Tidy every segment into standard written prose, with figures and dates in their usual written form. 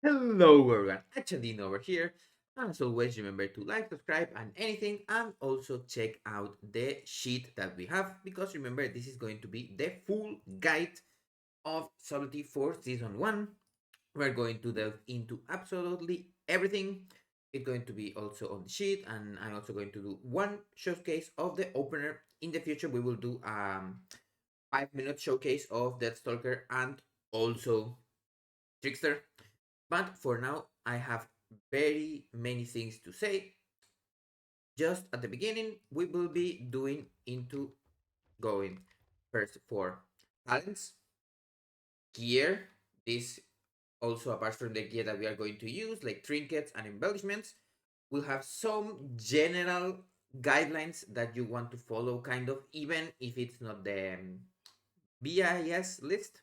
Hello everyone, Hachadino over here. As always, remember to like, subscribe, and anything, and also check out the sheet that we have, because remember, this is going to be the full guide of Sublety for Season 1. We're going to delve into absolutely everything. It's going to be also on the sheet, and I'm also going to do one showcase of the opener. In the future, we will do 5-minute showcase of Deathstalker and also Trickster. But for now, I have very many things to say. Just at the beginning, we will be doing into going first for talents, gear. This also apart from the gear that we are going to use, like trinkets and embellishments, we'll have some general guidelines that you want to follow, kind of, even if it's not the BIS list.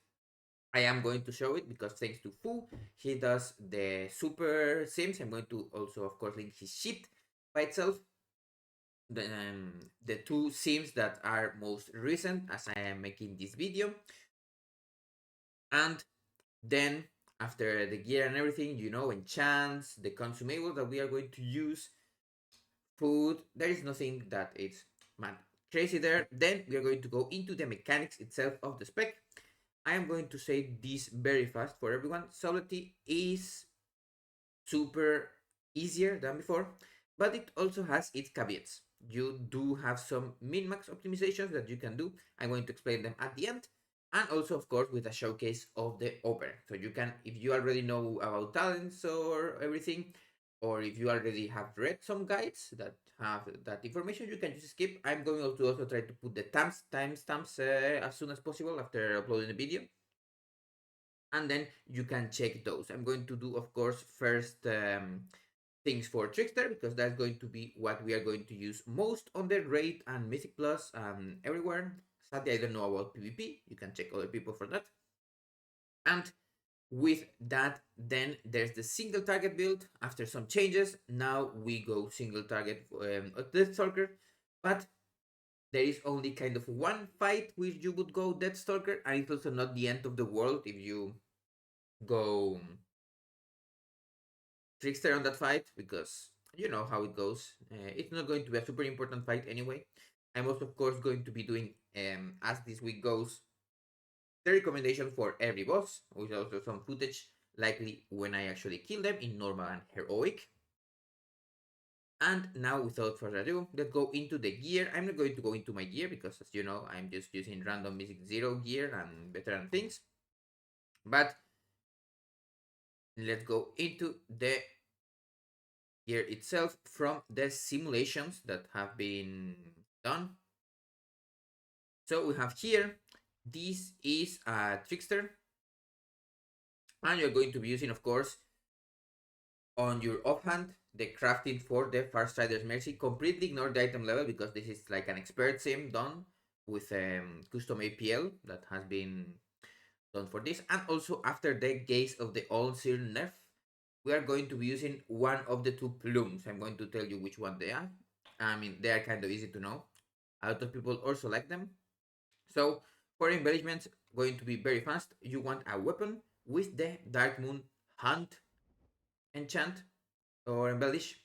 I am going to show it because thanks to Fu, he does the super sims. I'm going to also, of course, link his sheet by itself. The two sims that are most recent as I am making this video. And then after the gear and everything, enchants, the consumables that we are going to use, food, there is nothing that is mad crazy there. Then we are going to go into the mechanics itself of the spec. I am going to say this very fast for everyone. Sublety is super easier than before, but it also has its caveats. You do have some min-max optimizations that you can do. I'm going to explain them at the end. And also, of course, with a showcase of the opener. So you can, if you already know about talents or everything, or if you already have read some guides that have that information, you can just skip. I'm going to also try to put the timestamps as soon as possible after uploading the video, and then you can check those. I'm going to do, of course, first things for Trickster, because that's going to be what we are going to use most on the Raid and Mythic Plus everywhere. Sadly, I don't know about PvP. You can check other people for that. And with that, then there's the single target build. After some changes, now we go single target Deathstalker, but there is only kind of one fight where you would go Deathstalker, and it's also not the end of the world if you go Trickster on that fight, because you know how it goes. It's not going to be a super important fight anyway. I'm also, of course, going to be doing, as this week goes, the recommendation for every boss, with also some footage, likely when I actually kill them in normal and heroic. And now, without further ado, let's go into the gear. I'm not going to go into my gear because, as you know, I'm just using random Mythic 0 gear and veteran things. But let's go into the gear itself from the simulations that have been done. So we have here, this is a Trickster, and you're going to be using, of course, on your offhand, the crafting for the Farstrider's Mercy. Completely ignore the item level because this is like an expert sim done with custom APL that has been done for this. And also, after the Gaze of the All-Seer nerf, we are going to be using one of the two plumes. I'm going to tell you which one they are. I mean, they are kind of easy to know. A lot of people also like them. So for embellishments, going to be very fast. You want a weapon with the Dark Moon Hunt enchant or embellish.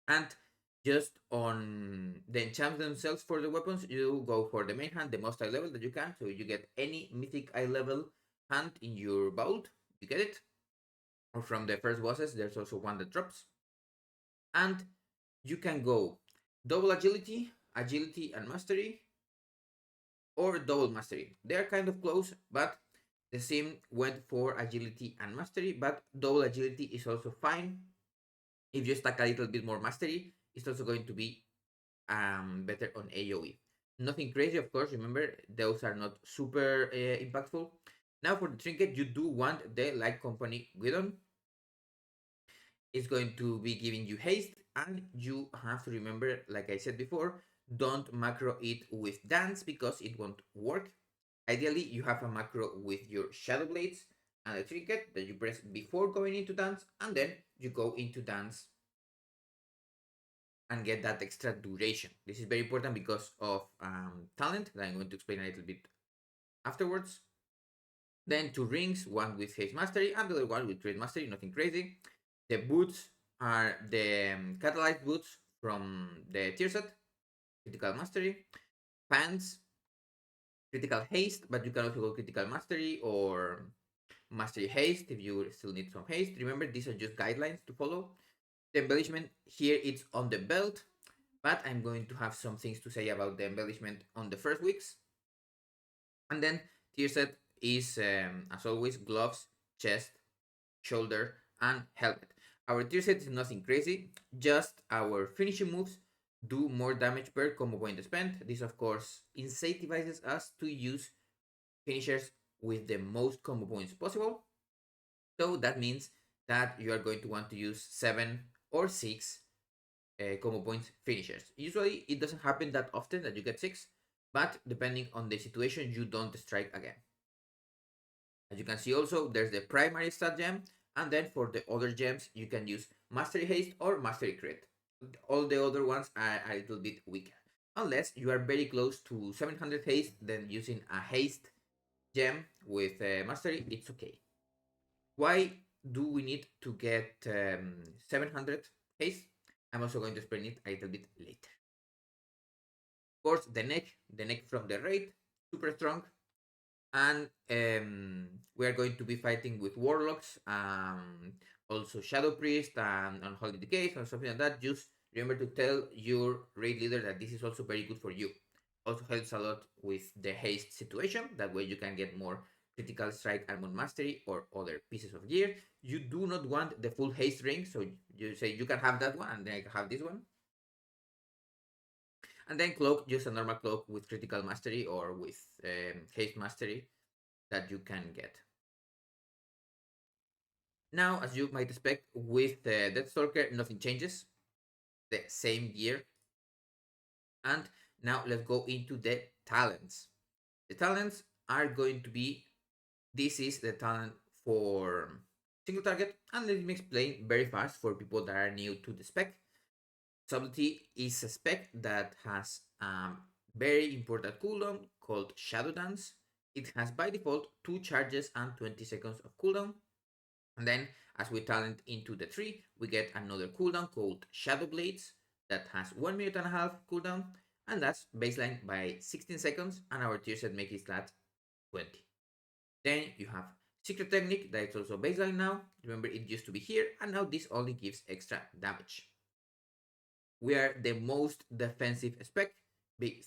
And just on the enchants themselves for the weapons, you go for the main hand, the most high level that you can. So you get any mythic eye level hand in your vault, you get it. Or from the first bosses, there's also one that drops. And you can go double agility, agility and mastery, or double mastery. They are kind of close, but the sim went for agility and mastery, but double agility is also fine. If you stack a little bit more mastery, it's also going to be better on AoE. Nothing crazy, of course. Remember, those are not super impactful. Now for the trinket, you do want the Light Company Guidon. It's going to be giving you haste, and you have to remember, like I said before, don't macro it with dance because it won't work. Ideally, you have a macro with your shadow blades and a trinket that you press before going into dance, and then you go into dance and get that extra duration. This is very important because of talent that I'm going to explain a little bit afterwards. Then 2 rings, one with haste mastery and the other one with crit mastery, nothing crazy. The boots are the catalyzed boots from the tier set, critical mastery. Pants, critical haste, but you can also go critical mastery or mastery haste if you still need some haste. Remember, these are just guidelines to follow. The embellishment here, it's on the belt, but I'm going to have some things to say about the embellishment on the first weeks. And then tier set is, as always, gloves, chest, shoulder, and helmet. Our tier set is nothing crazy, just our finishing moves do more damage per combo point spent. This, of course, incentivizes us to use finishers with the most combo points possible. So that means that you are going to want to use 7 or 6 combo points finishers. Usually it doesn't happen that often that you get 6, but depending on the situation, you don't strike again. As you can see also, there's the primary stat gem, and then for the other gems, you can use Mastery Haste or Mastery Crit. All the other ones are a little bit weaker. Unless you are very close to 700 haste, then using a haste gem with Mastery, it's okay. Why do we need to get 700 haste? I'm also going to explain it a little bit later. Of course, the neck from the raid, super strong. And we are going to be fighting with warlocks, also shadow priest and unholy decays or something like that. Just remember to tell your raid leader that this is also very good for you. Also helps a lot with the haste situation. That way you can get more critical strike, armor mastery, or other pieces of gear. You do not want the full haste ring, so you say you can have that one and then I can have this one. And then cloak, just a normal cloak with critical mastery or with haste mastery that you can get. Now, as you might expect, with the Deathstalker, nothing changes. The same gear. And now let's go into the talents. The talents are going to be, this is the talent for single target. And let me explain very fast for people that are new to the spec. Sublety is a spec that has a very important cooldown called Shadow Dance. It has by default 2 charges and 20 seconds of cooldown. And then as we talent into the tree, we get another cooldown called Shadow Blades that has 1 minute and a half cooldown, and that's baseline by 16 seconds, and our tier set makes it at 20. Then you have Secret Technique that is also baseline now. Remember, it used to be here, and now this only gives extra damage. We are the most defensive spec,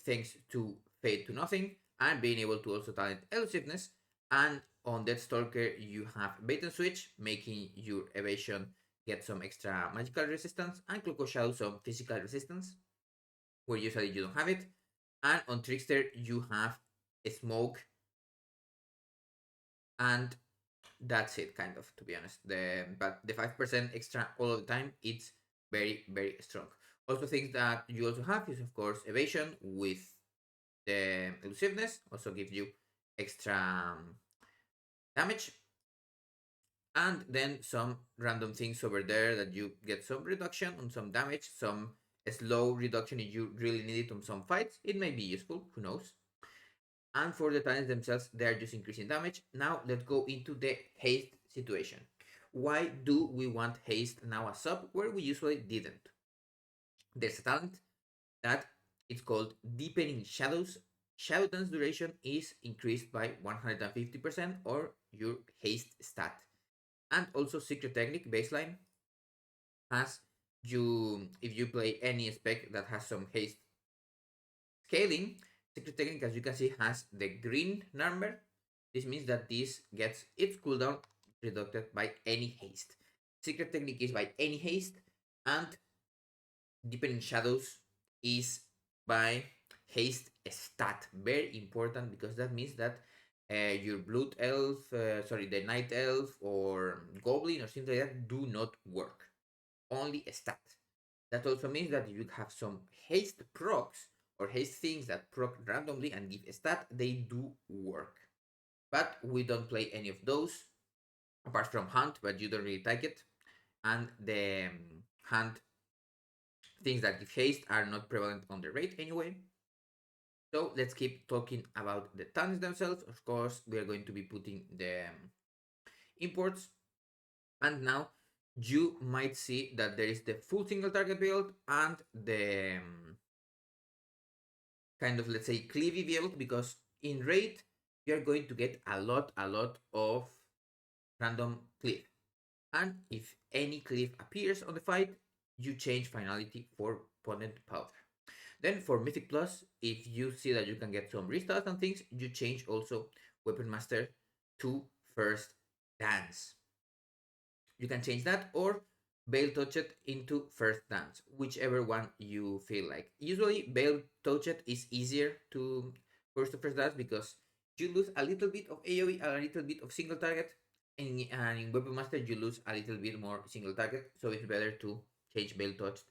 thanks to Fade to Nothing, and being able to also talent Elusiveness. And on Deathstalker, you have Bait and Switch, making your evasion get some extra magical resistance, and Cloak of Shadow some physical resistance, where usually you don't have it. And on Trickster, you have a Smoke, and that's it, kind of, to be honest. But the 5% extra all the time, it's very, very strong. Also, things that you also have is, of course, evasion with the elusiveness, also gives you extra damage. And then some random things over there that you get some reduction on some damage, some slow reduction if you really need it on some fights. It may be useful, who knows. And for the talents themselves, they are just increasing damage. Now let's go into the haste situation. Why do we want haste now as sub where we usually didn't? There's a talent that it's called Deepening Shadows. Shadow Dance duration is increased by 150% or your haste stat. And also Secret Technique baseline has you, if you play any spec that has some haste scaling, Secret Technique, as you can see, has the green number. This means that this gets its cooldown reduced by any haste. Secret Technique is by any haste, and Deepening Shadows is by haste stat. Very important, because that means that your blood elf, the night elf or goblin or something like that do not work. Only a stat. That also means that you have some haste procs or haste things that proc randomly and give a stat, they do work. But we don't play any of those, apart from Hunt, but you don't really like it. And the Hunt things that give haste are not prevalent on the raid anyway. So let's keep talking about the talents themselves. Of course, we are going to be putting the imports. And now you might see that there is the full single target build and the kind of, let's say, cleavy build, because in raid you're going to get a lot of random cleave, and if any cleave appears on the fight, you change finality for opponent powder. Then for Mythic Plus, if you see that you can get some restarts and things, you change also Weapon Master to First Dance. You can change that, or veiltouched into First Dance, whichever one you feel like. Usually veiltouched is easier to first to First Dance because you lose a little bit of AoE, a little bit of single target, and in Weapon Master you lose a little bit more single target, so it's better to change veiltouched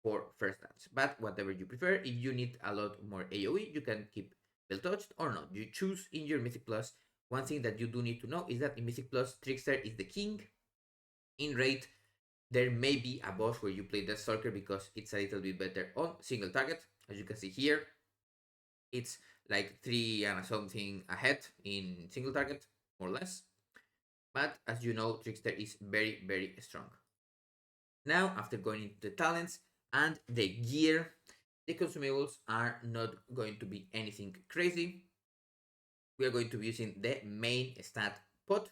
for First Dance. But whatever you prefer, if you need a lot more AoE, you can keep veiltouched or not. You choose in your Mythic Plus. One thing that you do need to know is that in Mythic Plus, Trickster is the king. In raid, there may be a boss where you play deathstalker because it's a little bit better on single target. As you can see here, it's like 3 and something ahead in single target, more or less. But as you know, Trickster is very strong. Now, after going into the talents and the gear, the consumables are not going to be anything crazy. We are going to be using the main stat pot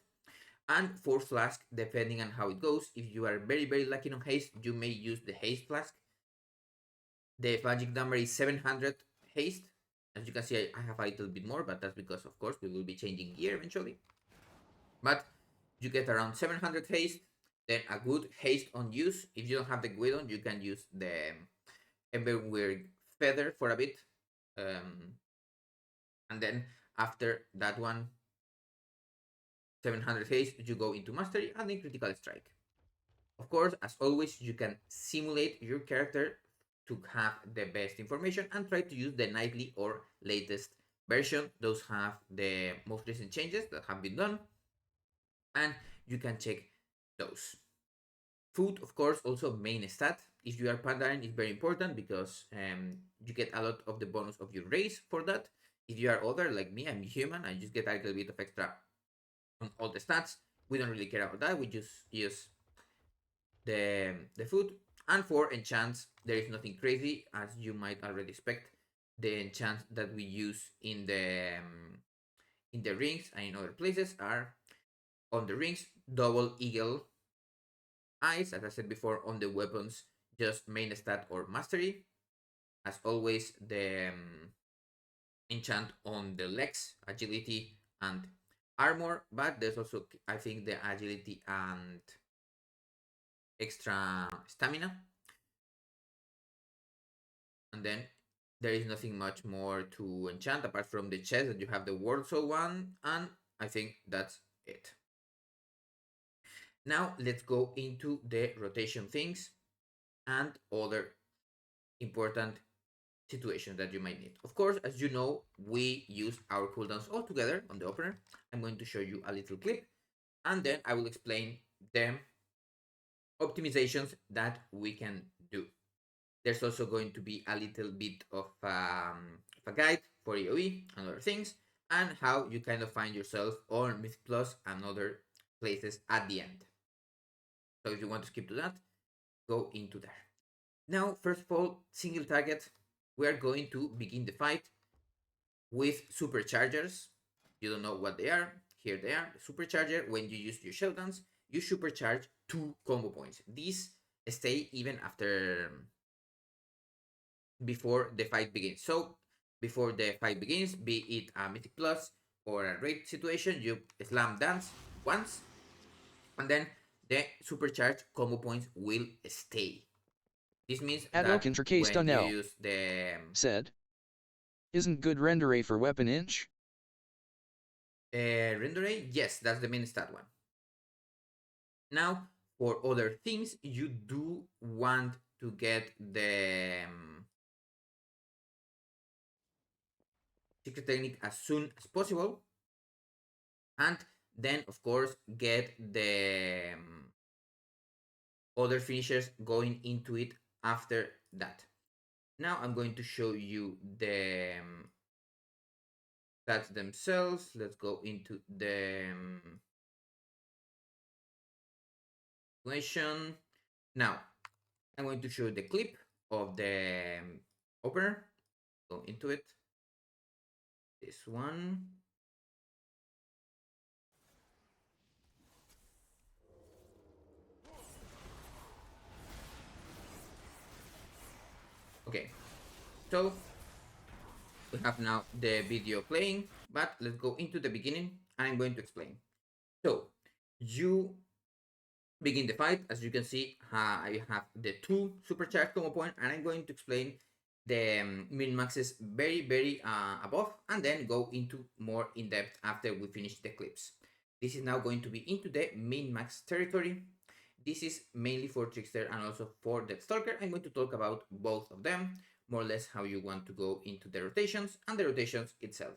and Force Flask, depending on how it goes. If you are very lucky on haste, you may use the haste flask. The magic number is 700 haste. As you can see, I have a little bit more, but that's because, of course, we will be changing gear eventually. But you get around 700 haste, then a good haste on use. If you don't have the Guidon, you can use the Emberweird Feather for a bit. And then after that one, 700 haste, you go into Mastery and then Critical Strike. Of course, as always, you can simulate your character to have the best information and try to use the nightly or latest version. Those have the most recent changes that have been done, and you can check those. Food, of course, also main stat. If you are Pandaren, it's very important because you get a lot of the bonus of your race for that. If you are other, like me, I'm human, I just get a little bit of extra on all the stats. We don't really care about that. We just use the food. And for enchants, there is nothing crazy, as you might already expect. The enchants that we use in the rings and in other places are on the rings, double eagle eyes, as I said before. On the weapons, just main stat or mastery. As always, the enchant on the legs, agility and armor, but there's also, I think, the agility and extra stamina. And then there is nothing much more to enchant apart from the chest that you have the World Soul one, and I think that's it. Now let's go into the rotation things and other important situations that you might need. Of course, as you know, we use our cooldowns all together on the opener. I'm going to show you a little clip, and then I will explain the optimizations that we can do. There's also going to be a little bit of a guide for AoE and other things, and how you kind of find yourself on Myth Plus and other places at the end. So if you want to skip to that, go into there. Now, first of all, single target. We are going to begin the fight with superchargers. You don't know what they are. Here they are. The supercharger, when you use your shellguns, you supercharge 2 combo points. These stay even after before the fight begins. So before the fight begins, be it a Mythic Plus or a raid situation, you slam dance once, and then the supercharged combo points will stay. This means that when you use the said, "Isn't good render for weapon inch?" Render, yes, that's the main stat one. Now, for other things, you do want to get the secret technique as soon as possible, and then, of course, get the other finishers going into it after that. Now I'm going to show you the stats themselves. Let's go into the situation. Now, I'm going to show the clip of the opener. Go into it. This one. Okay, so we have now the video playing, but let's go into the beginning and I'm going to explain. So you begin the fight. As you can see, I have the 2 supercharged combo point, and I'm going to explain the min maxes very above, and then go into more in depth after we finish the clips. This is now going to be into the min max territory. This is mainly for Trickster and also for Deathstalker. I'm going to talk about both of them, more or less how you want to go into the rotations and the rotations itself.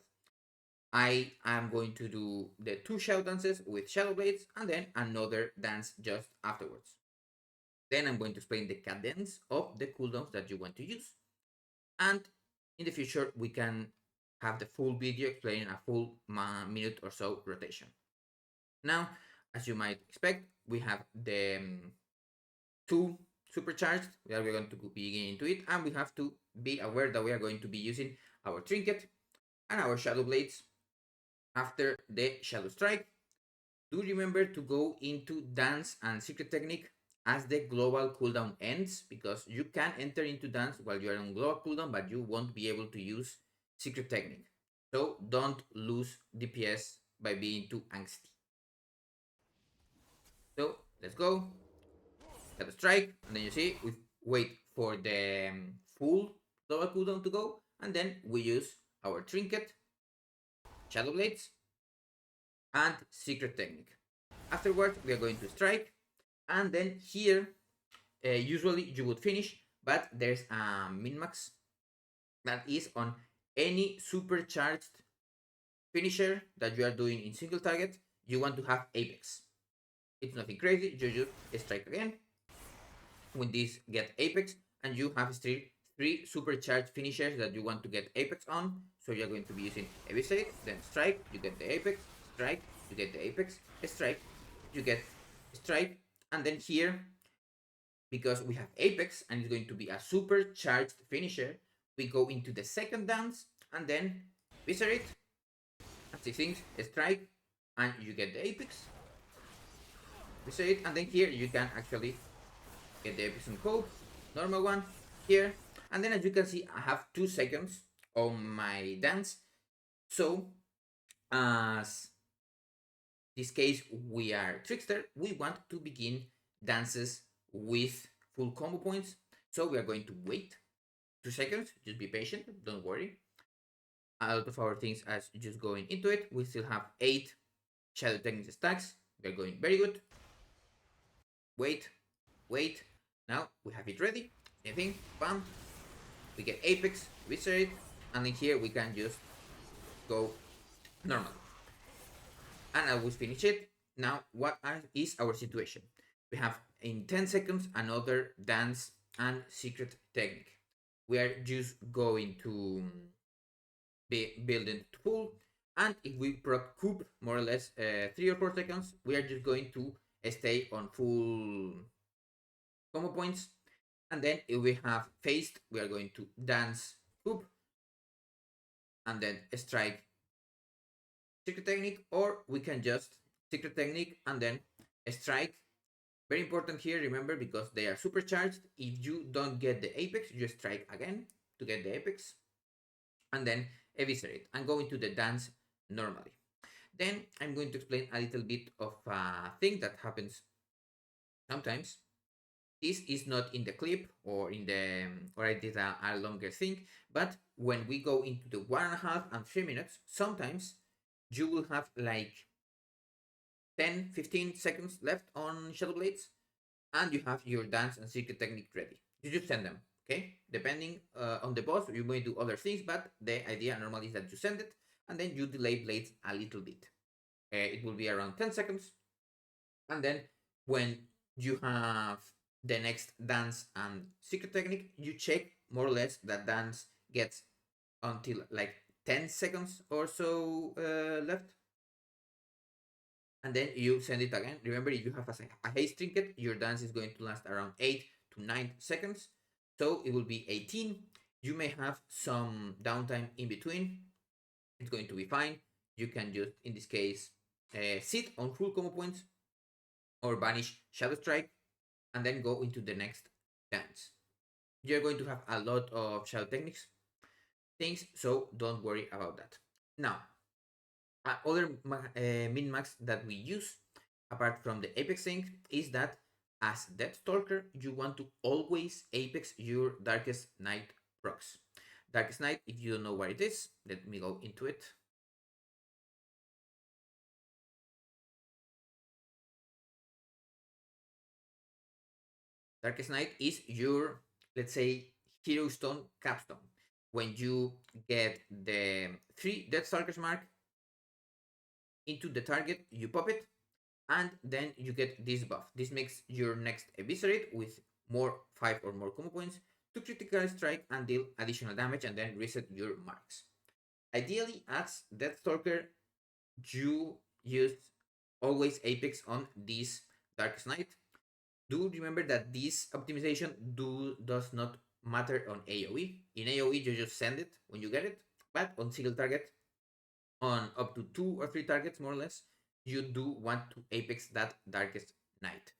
I am going to do the 2 shadow dances with shadow blades and then another dance just afterwards. Then I'm going to explain the cadence of the cooldowns that you want to use. And in the future, we can have the full video explaining a full minute or so rotation. Now, as you might expect, we have the 2 supercharged. We're going to begin into it, and we have to be aware that we are going to be using our trinket and our shadow blades after the shadow strike. Do remember to go into dance and secret technique as the global cooldown ends, because you can enter into dance while you are on global cooldown, but you won't be able to use secret technique. So don't lose DPS by being too angsty. So let's go. Get a strike, and then you see we wait for the full global cooldown to go, and then we use our trinket, shadow blades, and secret technique. Afterwards, we are going to strike, and then here, usually you would finish, but there's a min-max that is on any supercharged finisher that you are doing in single target. You want to have apex. It's nothing crazy, you just strike again. When this get apex, and you have three supercharged finishers that you want to get apex on, so you're going to be using eviscerate, then strike, you get the apex, strike, you get the apex, strike, you get strike, and then here, because we have apex and it's going to be a supercharged finisher, we go into the second dance and then eviscerate, and 6 things, strike, and you get the apex, eviscerate, and then here you can actually get the apex and cope, normal one here, and then as you can see, I have 2 seconds on my dance. So as this case we are Trickster, we want to begin dances with full combo points, so we are going to wait 2 seconds. Just be patient, don't worry. A lot of our things as just going into it. We still have 8 shadow techniques stacks. We are going very good. Wait. Now we have it ready. Same thing, bam. We get apex, eviscerate, and then here we can just go normal. And I will finish it. Now, what is our situation? We have in 10 seconds another dance and secret technique. We are just going to be building to full, and if we proc coup more or less 3 or 4 seconds, we are just going to stay on full combo points. And then if we have phased, we are going to dance coup and then strike secret technique, or we can just secret technique and then strike. Very important here, remember, because they are supercharged. If you don't get the apex, you strike again to get the apex, and then eviscerate and go into the dance normally. Then I'm going to explain a little bit of a thing that happens sometimes. This is not in the clip or in the, or I did a longer thing, but when we go into the 1.5 and 3 minutes, sometimes you will have like 10-15 seconds left on Shadow Blades, and you have your dance and secret technique ready. You just send them, okay? Depending on the boss, you may do other things, but the idea normally is that you send it, and then you delay blades a little bit. It will be around 10 seconds, and then when you have the next dance and secret technique, you check more or less that dance gets until like 10 seconds or so left. And then you send it again. Remember, if you have a haste trinket, your dance is going to last around 8 to 9 seconds. So it will be 18. You may have some downtime in between. It's going to be fine. You can just, in this case, sit on full combo points or banish Shadow Strike and then go into the next dance. You're going to have a lot of shadow techniques things, so don't worry about that. Now, other min-max that we use, apart from the Apex thing, is that as Deathstalker, you want to always Apex your Darkest Night procs. Darkest Night, if you don't know what it is, let me go into it. Darkest Night is your, let's say, Hero Stone capstone. When you get the 3 Deathstalkers mark into the target, you pop it, and then you get this buff. This makes your next Eviscerate with more 5 or more combo points to critical strike and deal additional damage and then reset your marks. Ideally, as Deathstalker, you use always Apex on this Darkest Night. Do remember that this optimization does not matter on AoE. In AoE, you just send it when you get it, but on single target, on up to 2 or 3 targets more or less, you do want to Apex that Darkest Night.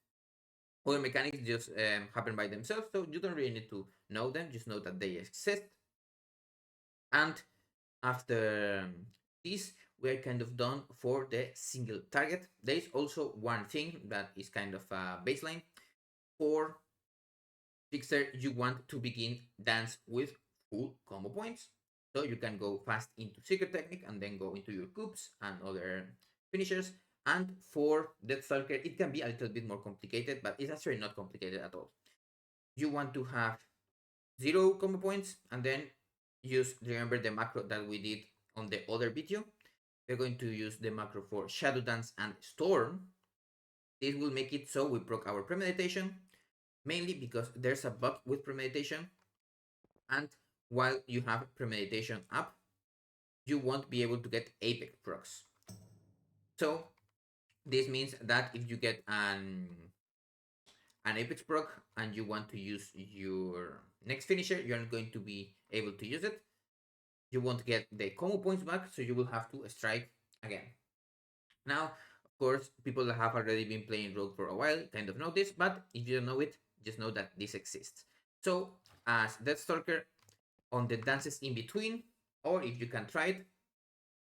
Other mechanics just happen by themselves, so you don't really need to know them, just know that they exist. And after this, we're kind of done for the single target. There is also one thing that is kind of a baseline. For Trickster, you want to begin dance with full combo points. So you can go fast into Secret Technique and then go into your coups and other finishers. And for Deathstalker, it can be a little bit more complicated, but it's actually not complicated at all. You want to have 0 combo points and then remember the macro that we did on the other video. We're going to use the macro for Shadow Dance and Storm. This will make it so we proc our Premeditation, mainly because there's a bug with Premeditation, and while you have Premeditation up, you won't be able to get Apex procs. So this means that if you get an Apex proc and you want to use your next finisher, you're not going to be able to use it. You won't get the combo points back, so you will have to strike again. Now, of course, people that have already been playing Rogue for a while kind of know this, but if you don't know it, just know that this exists. So, as Deathstalker, on the dances in between, or if you can try it,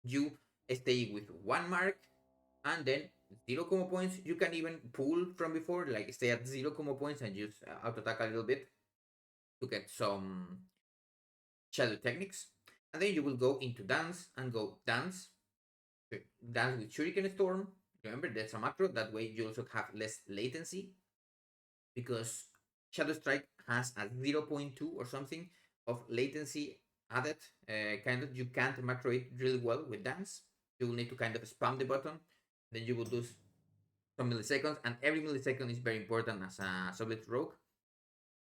you stay with 1 mark and then 0 combo points. You can even pull from before, like stay at 0 combo points and just auto attack a little bit to get some shadow techniques. And then you will go into dance and go dance with Shuriken Storm. Remember, that's a macro. That way you also have less latency because Shadow Strike has a 0.2 or something of latency added. Kind of, you can't macro it really well with dance. You will need to kind of spam the button. Then you will lose some milliseconds, and every millisecond is very important as a Sublety Rogue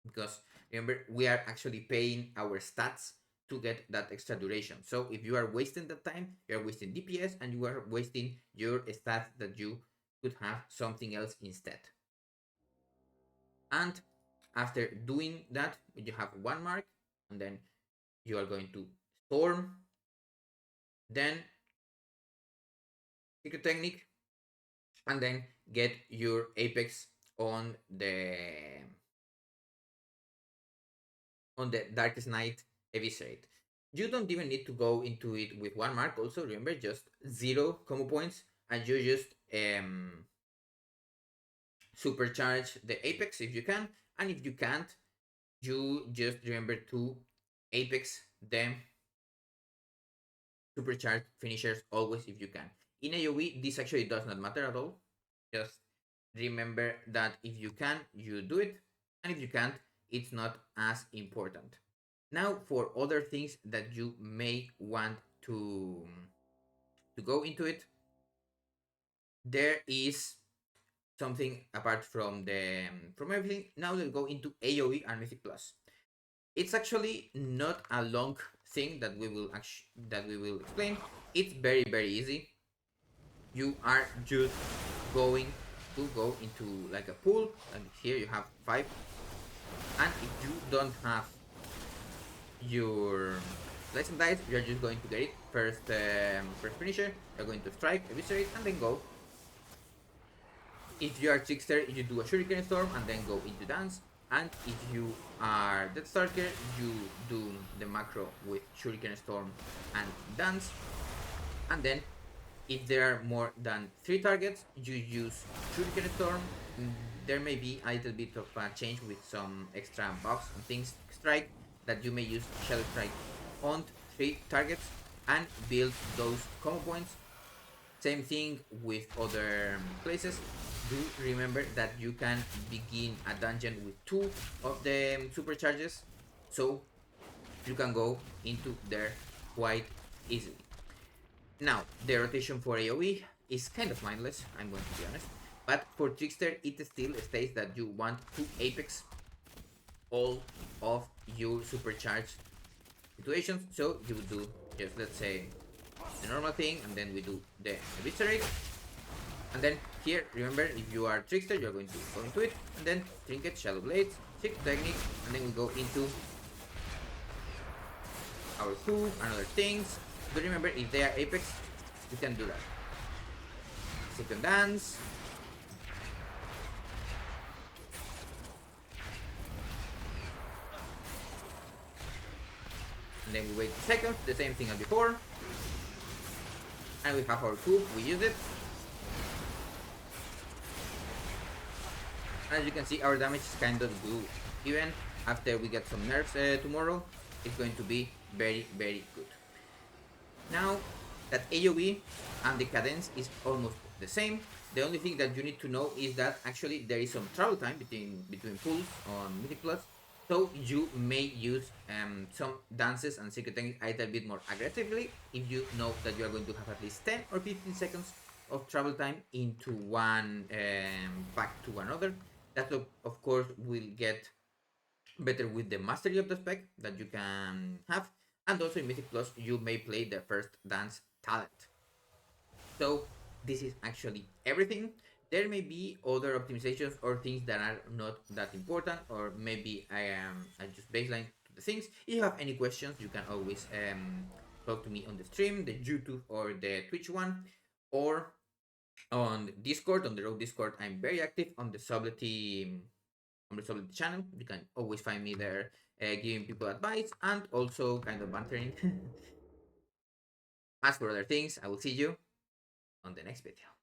because remember, we are actually paying our stats to get that extra duration. So if you are wasting that time, you are wasting DPS and you are wasting your stats that you could have something else instead. And after doing that, you have 1 mark and then you are going to Storm, then Secret Technique, and then get your Apex on the Darkest Night Eviscerate. You don't even need to go into it with 1 mark. Also, remember, just 0 combo points, and you just supercharge the Apex if you can, and if you can't, you just remember to Apex them supercharge finishers always if you can. In AoE, this actually does not matter at all. Just remember that if you can, you do it, and if you can't, it's not as important. Now, for other things that you may want to go into it, there is something apart from from everything. Now let's go into AoE and Mythic Plus. It's actually not a long thing that we will explain. It's very easy. You are just going to go into like a pool, and here you have 5, and if you don't have your lesson dice, you're just going to get it first. First finisher, you're going to strike, eviscerate, and then go. If you are trickster, you do a shuriken storm and then go into dance. And if you are deathstalker, you do the macro with shuriken storm and dance. And then if there are more than 3 targets, you use shuriken storm. There may be a little bit of a change with some extra buffs and things. Strike, that you may use shadow strike on 3 targets and build those combo points. Same thing with other places. Do remember that you can begin a dungeon with 2 of the supercharges, so you can go into there quite easily. Now, the rotation for AoE is kind of mindless, I'm going to be honest, but for Trickster it still states that you want to apex all of your supercharged situations, so you would do just, let's say, the normal thing, and then we do the eviscerate. And then here, remember, if you are Trickster, you're going to go into it, and then Trinket, Shadow Blades, 6 technique, and then we go into our coup and other things. But remember, if they are Apex, you can do that. Second dance. And then we wait a second, the same thing as before. And we have our coup, we use it. As you can see, our damage is kind of good. Even after we get some nerfs tomorrow, it's going to be very good. Now that AoE and the cadence is almost the same, the only thing that you need to know is that actually there is some travel time between pulls on Mythic Plus, so you may use some dances and secret techniques a little bit more aggressively if you know that you are going to have at least 10 or 15 seconds of travel time into one back to another. That of course will get better with the mastery of the spec that you can have, and also in Mythic Plus you may play the first dance talent. So this is actually everything. There may be other optimizations or things that are not that important, or maybe I just baseline to the things. If you have any questions, you can always talk to me on the stream, the YouTube or the Twitch one, or on Discord. On the Rogue Discord, I'm very active on the Sublety channel. You can always find me there, giving people advice and also kind of bantering. As for other things, I will see you on the next video.